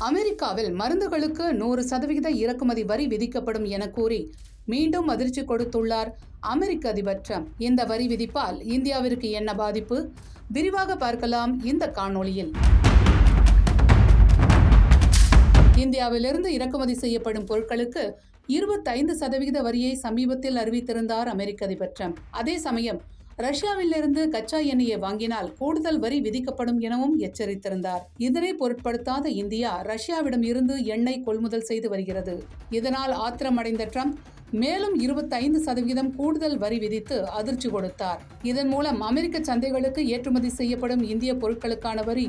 அமெரிக்காவில் மருந்துகளுக்கு 100% இறக்குமதி வரி விதிக்கப்படும் என கூறி மீண்டும் அதிர்ச்சி கொடுத்துள்ளார் அமெரிக்க அதிபர் ட்ரம்ப். இந்த வரி விதிப்பால் இந்தியாவிற்கு என்ன பாதிப்பு? விரிவாக பார்க்கலாம் இந்த காணொளியில். இந்தியாவிலிருந்து இறக்குமதி செய்யப்படும் பொருட்களுக்கு 25% வரியை சமீபத்தில் அறிவித்திருந்தார் அமெரிக்க அதிபர் ட்ரம்ப். அதே சமயம் ரஷ்யாவிலிருந்து கச்சா எண்ணெயை வாங்கினால் கூடுதல் வரி விதிக்கப்படும் எனவும் எச்சரித்திருந்தார். இதனை பொருட்படுத்தாத இந்தியா ரஷ்யாவிடம் இருந்து எண்ணெய் கொள்முதல் செய்து வருகிறது. இதனால் ஆத்திரமடைந்த ட்ரம்ப் மேலும் 25% கூடுதல் வரி விதித்து அதிர்ச்சி கொடுத்தார். இதன் மூலம் அமெரிக்க சந்தைகளுக்கு ஏற்றுமதி செய்யப்படும் இந்திய பொருட்களுக்கான வரி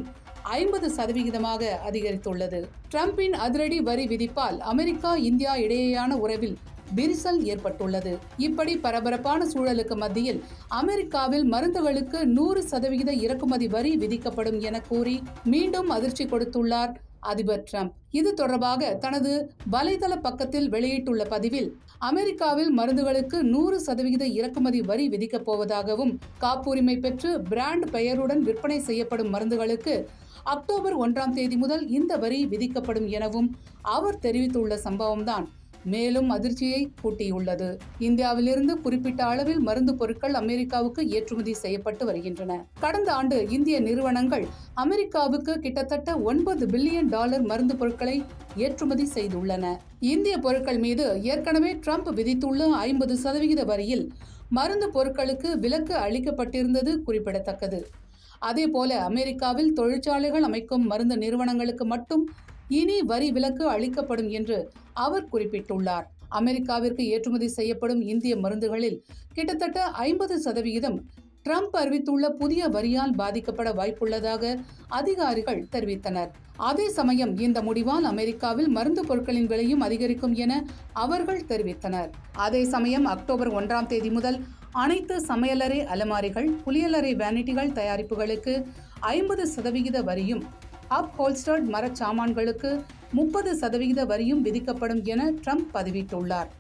50% அதிகரித்துள்ளது. ட்ரம்பின் அதிரடி வரி விதிப்பால் அமெரிக்கா இந்தியா இடையேயான உறவில் விரிசல் ஏற்பட்டுள்ளது. இப்படி பரபரப்பான சூழலுக்கு மத்தியில் அமெரிக்காவில் மருந்துகளுக்கு 100% இறக்குமதி வரி விதிக்கப்படும் என கூறி மீண்டும் அதிர்ச்சி கொடுத்துள்ளார் அதிபர் ட்ரம்ப். இது தொடர்பாக தனது வலைதள பக்கத்தில் வெளியிட்டுள்ள பதிவில், அமெரிக்காவில் மருந்துகளுக்கு 100% இறக்குமதி வரி விதிக்கப் போவதாகவும், காப்புரிமை பெற்று பிராண்ட் பெயருடன் விற்பனை செய்யப்படும் மருந்துகளுக்கு அக்டோபர் 1ஆம் தேதி முதல் இந்த வரி விதிக்கப்படும் எனவும் அவர் தெரிவித்துள்ள சம்பவம்தான் மேலும் அதிர்ச்சியை கூட்டியுள்ளது. இந்தியாவிலிருந்து குறிப்பிட்ட அளவில் மருந்து பொருட்கள் அமெரிக்காவுக்கு ஏற்றுமதி செய்யப்பட்டு வருகின்றன. கடந்த ஆண்டு இந்திய நிறுவனங்கள் அமெரிக்காவுக்கு கிட்டத்தட்ட $9 பில்லியன் மருந்து பொருட்களை ஏற்றுமதி செய்துள்ளன. இந்திய பொருட்கள் மீது ஏற்கனவே ட்ரம்ப் விதித்துள்ள 50% வரியில் மருந்து பொருட்களுக்கு விலக்கு அளிக்கப்பட்டிருந்தது குறிப்பிடத்தக்கது. அதேபோல அமெரிக்காவில் தொழிற்சாலைகள் அமைக்கும் மருந்து நிறுவனங்களுக்கு மட்டும் இனி வரி விலக்கு அளிக்கப்படும் என்று அவர் குறிப்பிட்டுள்ளார். அமெரிக்காவிற்கு ஏற்றுமதி செய்யப்படும் இந்திய மருந்துகளில் கிட்டத்தட்ட 50% ட்ரம்ப் அறிவித்துள்ள புதிய வரியால் பாதிக்கப்பட வாய்ப்புள்ளதாக அதிகாரிகள் தெரிவித்தனர். அதே சமயம் இந்த முடிவால் அமெரிக்காவில் மருந்து பொருட்களின் விலையும் அதிகரிக்கும் என அவர்கள் தெரிவித்தனர். அதே சமயம் அக்டோபர் 1ஆம் தேதி முதல் அனைத்து சமையலறை அலமாரிகள், குளியலறை வேனிட்டிகள் தயாரிப்புகளுக்கு 50% வரியும், அப்ஹோல்ஸ்டர்ட் மரச் சாமான்களுக்கு 30% வரியும் விதிக்கப்படும் என ட்ரம்ப் பதிவிட்டுள்ளார்.